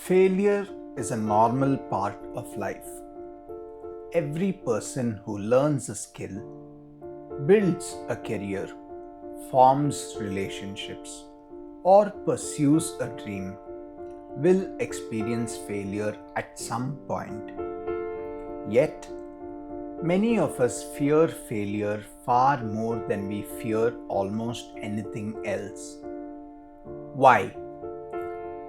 Failure is a normal part of life. Every person who learns a skill, builds a career, forms relationships, or pursues a dream will experience failure at some point. Yet, many of us fear failure far more than we fear almost anything else. Why?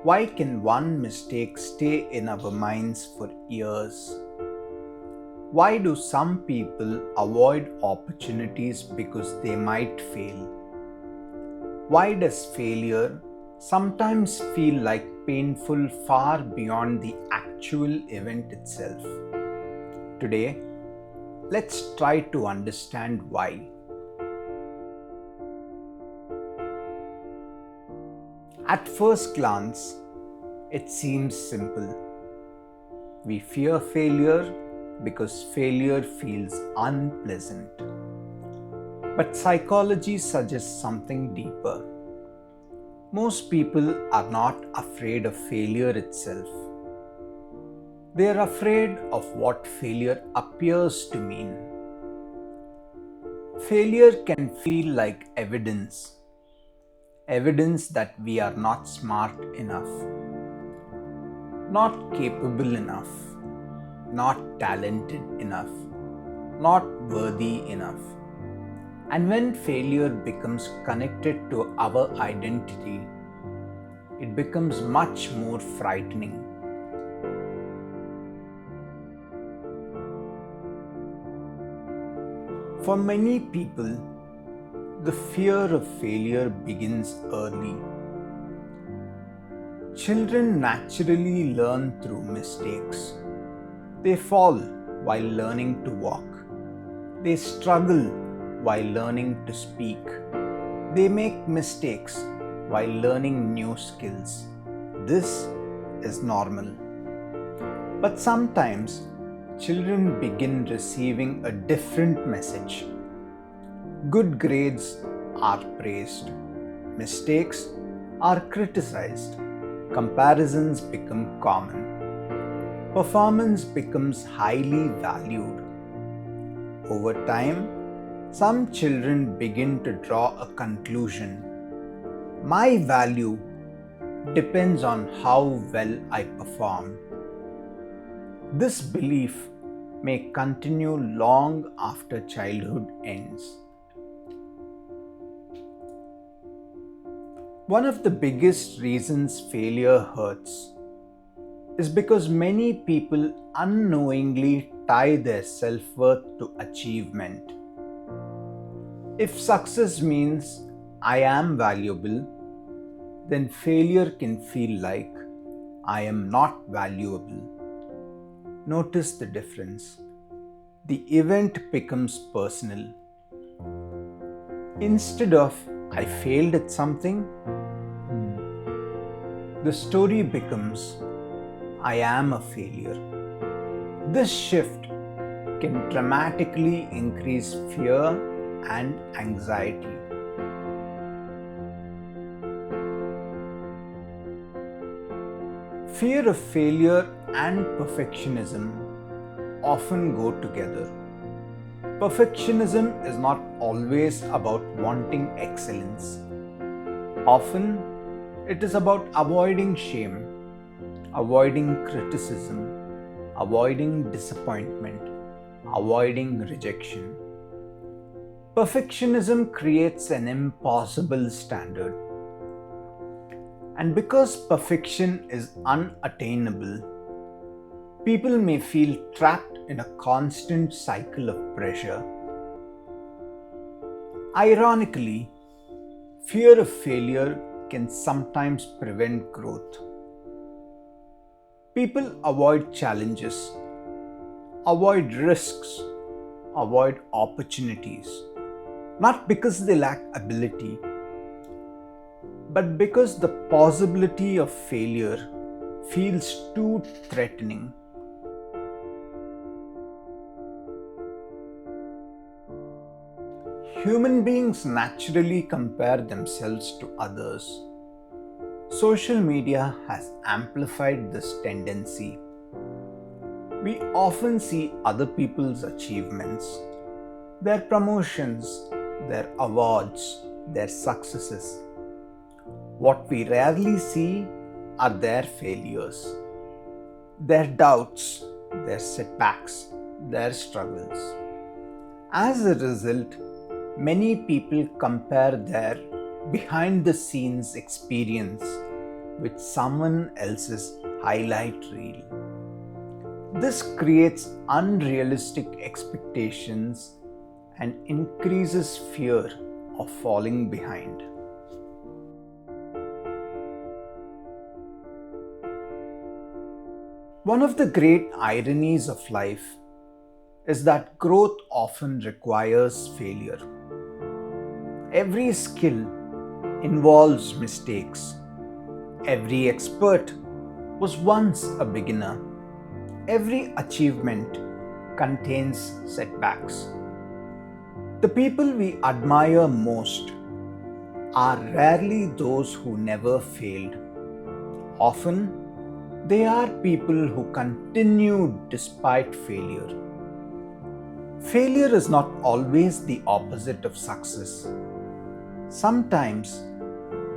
Why can one mistake stay in our minds for years? Why do some people avoid opportunities because they might fail? Why does failure sometimes feel like painful far beyond the actual event itself? Today, let's try to understand why. At first glance, it seems simple. We fear failure because failure feels unpleasant. But psychology suggests something deeper. Most people are not afraid of failure itself. They are afraid of what failure appears to mean. Failure can feel like evidence that we are not smart enough, not capable enough, not talented enough, not worthy enough. And when failure becomes connected to our identity, it becomes much more frightening. For many people, the fear of failure begins early. Children naturally learn through mistakes. They fall while learning to walk. They struggle while learning to speak. They make mistakes while learning new skills. This is normal. But sometimes children begin receiving a different message. Good grades are praised, mistakes are criticized, comparisons become common, performance becomes highly valued. Over time, some children begin to draw a conclusion. My value depends on how well I perform. This belief may continue long after childhood ends. One of the biggest reasons failure hurts is because many people unknowingly tie their self-worth to achievement. If success means I am valuable, then failure can feel like I am not valuable. Notice the difference. The event becomes personal. Instead of I failed at something, the story becomes I am a failure. This shift can dramatically increase fear and anxiety. Fear of failure and perfectionism often go together. Perfectionism is not always about wanting excellence. Often, it is about avoiding shame, avoiding criticism, avoiding disappointment, avoiding rejection. Perfectionism creates an impossible standard. And because perfection is unattainable, people may feel trapped in a constant cycle of pressure. Ironically, fear of failure can sometimes prevent growth. People avoid challenges, avoid risks, avoid opportunities, not because they lack ability, but because the possibility of failure feels too threatening. Human beings naturally compare themselves to others. Social media has amplified this tendency. We often see other people's achievements, their promotions, their awards, their successes. What we rarely see are their failures, their doubts, their setbacks, their struggles. As a result, many people compare their behind the scenes experience with someone else's highlight reel. This creates unrealistic expectations and increases fear of falling behind. One of the great ironies of life is that growth often requires failure. Every skill involves mistakes. Every expert was once a beginner. Every achievement contains setbacks. The people we admire most are rarely those who never failed. Often, they are people who continued despite failure. Failure is not always the opposite of success. Sometimes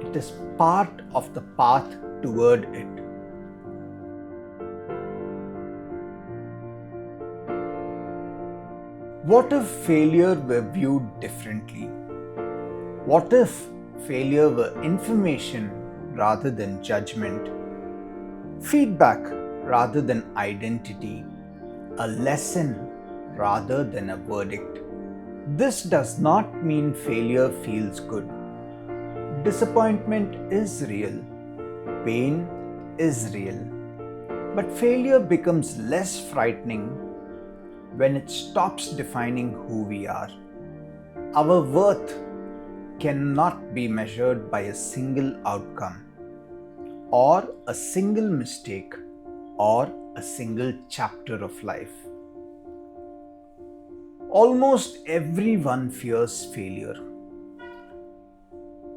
it is part of the path toward it. What if failure were viewed differently? What if failure were information rather than judgment? Feedback rather than identity? A lesson rather than a verdict? This does not mean failure feels good. Disappointment is real. Pain is real. But failure becomes less frightening when it stops defining who we are. Our worth cannot be measured by a single outcome, or a single mistake, or a single chapter of life. Almost everyone fears failure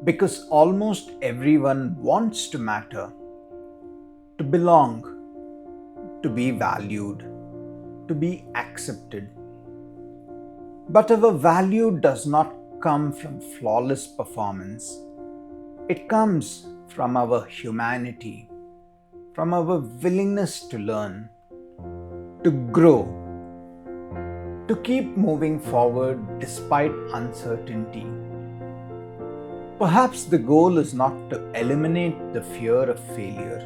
because almost everyone wants to matter, to belong, to be valued, to be accepted. But our value does not come from flawless performance. It comes from our humanity, from our willingness to learn, to grow, to keep moving forward despite uncertainty. Perhaps the goal is not to eliminate the fear of failure.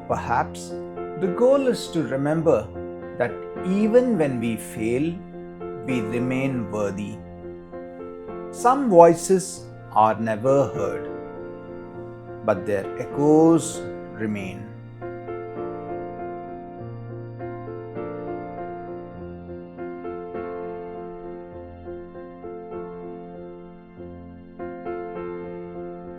Perhaps the goal is to remember that even when we fail, we remain worthy. Some voices are never heard, but their echoes remain.